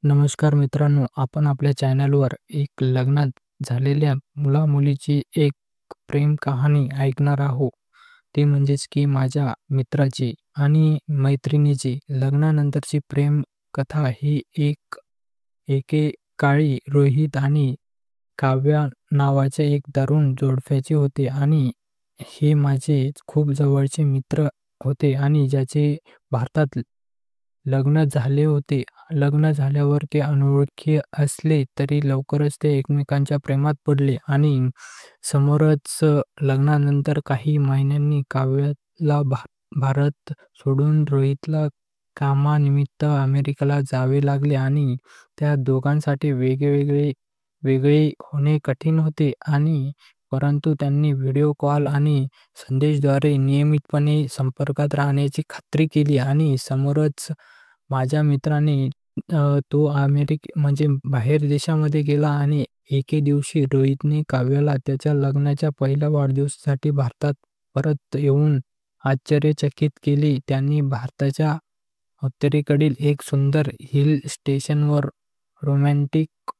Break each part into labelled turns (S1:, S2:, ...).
S1: नमस्कार मित्रांनो, आपण आपल्या चॅनलवर एक लग्नात झालेल्या मुला-मुलीची एक प्रेम कहाणी ऐकणार आहोत. ती म्हणजेच की माझ्या मित्राची आणि मैत्रिणीची लग्नानंतरची प्रेम कथा ही एकेकाळी रोहित आणि काव्या नावाचे एक तरुण जोडप्याची होते आणि हे माझे खूप जवळचे मित्र होते आणि ज्याचे भारतात लग्न झाले होते. लग्न झाल्यावर ते अनोळखी असले तरी लवकरच ते एकमेकांच्या प्रेमात पडले आणि समोरच लग्नानंतर काही महिन्यांनी काव्याला भारत सोडून रोहितला कामानिमित्त अमेरिकेला जावे लागले आणि त्या दोघांसाठी वेगळे होणे कठीण होते आणि परंतु त्यांनी व्हिडिओ कॉल आणि संदेशद्वारे नियमितपणे संपर्कात राहण्याची खात्री केली आणि समोरच माझ्या मित्राने तो म्हणजे बाहेर देशामध्ये गेला आणि एके दिवशी रोहितने काव्याला त्याच्या लग्नाच्या पहिल्या वाढदिवसासाठी भारतात परत येऊन आश्चर्यचकित केले. त्यांनी भारताच्या उत्तरेकडील एक सुंदर हिल स्टेशनवर रोमॅन्टिक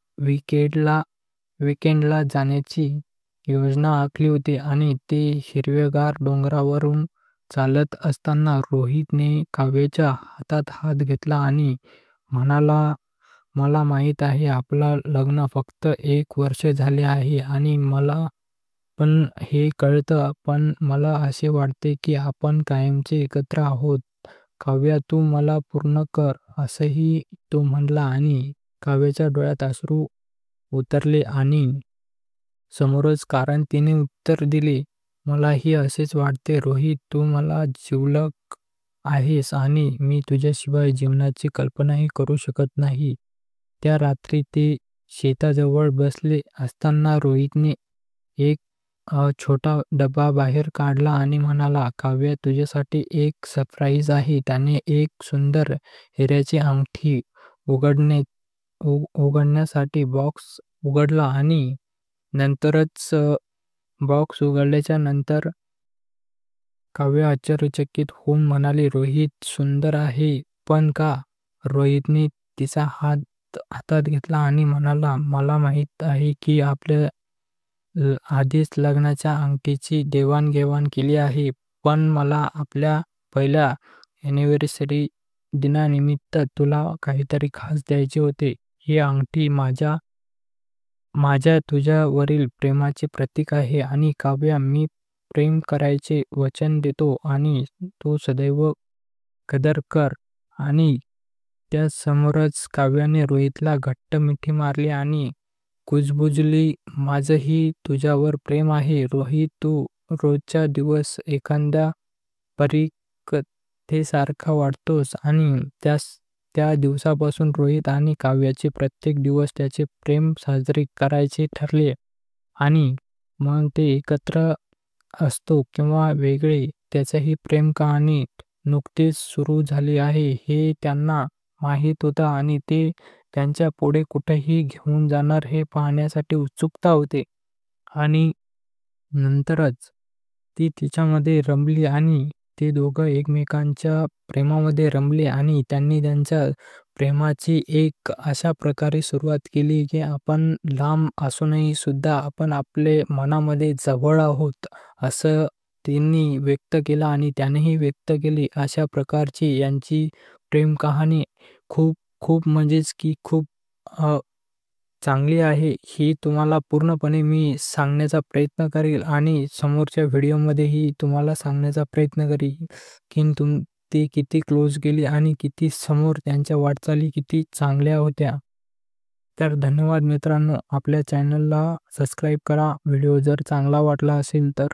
S1: वीकेंडला जाण्याची योजना आखली होती आणि ते हिरव्यागार डोंगरावरून चालत असताना रोहितने काव्याच्या हातात हात घेतला आणि म्हणाला, "मला माहीत आहे आपलं लग्न फक्त 1 वर्ष झाले आहे आणि मला पण हे कळतं, पण मला असे वाटते की आपण कायमचे एकत्र आहोत. काव्या, तू मला पूर्ण कर." असंही तो म्हणला आणि काव्याच्या डोळ्यात अश्रू उतरले आणि समोरच कारण तिने उत्तर दिले, "मलाही असेच वाटते रोहित. तू मला जिवलग आहेस आणि मी तुझ्याशिवाय जीवनाची कल्पनाही करू शकत नाही." त्या रात्री ते शेताजवळ बसले असताना रोहितने एक छोटा डबा बाहेर काढला आणि म्हणाला, "काव्या, तुझ्यासाठी एक सरप्राईज आहे." त्याने एक सुंदर हिऱ्याची अंगठी उघडण्यासाठी बॉक्स उघडला आणि नंतरच बॉक्स उघडल्याच्या नंतर काव्या आश्चर्यचकित होऊन म्हणाली, "रोहित, सुंदर आहे पण का?" रोहितने तिचा हातात घेतला आणि म्हणाला, "मला माहीत आहे की आपल्या आधीच लग्नाच्या अंगठीची देवाणघेवाण केली आहे, पण मला आपल्या पहिल्या अॅनिव्हर्सरी दिनानिमित्त तुला काहीतरी खास द्यायचे होते. ही अंगठी माझ्या तुझ्यावरील प्रेमाचे प्रतीक आहे आणि काव्या, मी प्रेम करायचे वचन देतो आणि तू सदैव कदर कर." आणि त्यासमोरच काव्याने रोहितला घट्ट मिठी मारली आणि कुजबुजली, "माझंही तुझ्यावर प्रेम आहे रोहित. तू रोजचा दिवस एखाद्या परीकथेसारखा वाटतोस." आणि त्या दिवसापासून रोहित आणि काव्याचे प्रत्येक दिवस त्याचे प्रेम साजरे करायचे ठरले आणि मग ते एकत्र असतो किंवा वेगळे, त्याची प्रेम कहाणी नुकतीच सुरू झाली आहे हे त्यांना माहीत होतं आणि ते त्यांच्या पुढे कुठेही घेऊन जाणार हे पाहण्यासाठी उत्सुकता होते. आणि नंतरच ती तिच्यामध्ये रमली आणि ते दोघं एकमेकांच्या प्रेमामध्ये रमले आणि त्यांनी त्यांच्या प्रेमाची एक अशा प्रकारे सुरुवात केली की आपण लांब असूनही सुद्धा आपण आपले मनामध्ये जवळ आहोत, असं त्यांनी व्यक्त केलं आणि त्यानेही व्यक्त केली. अशा प्रकारची यांची प्रेम कहाणी खूप खूप म्हणजेच की खूप चांगली आहे. ही तुम्हाला पूर्णपणे मी सांगण्याचा प्रयत्न करेल आणि समोरच्या व्हिडिओमध्येही तुम्हाला सांगण्याचा प्रयत्न करीन की ते किती क्लोज गेली आणि किती समोर त्यांच्या वाटचाली किती चांगल्या होत्या. तर धन्यवाद मित्रांनो. आपल्या चॅनलला सबस्क्राईब करा. व्हिडिओ जर चांगला वाटला असेल तर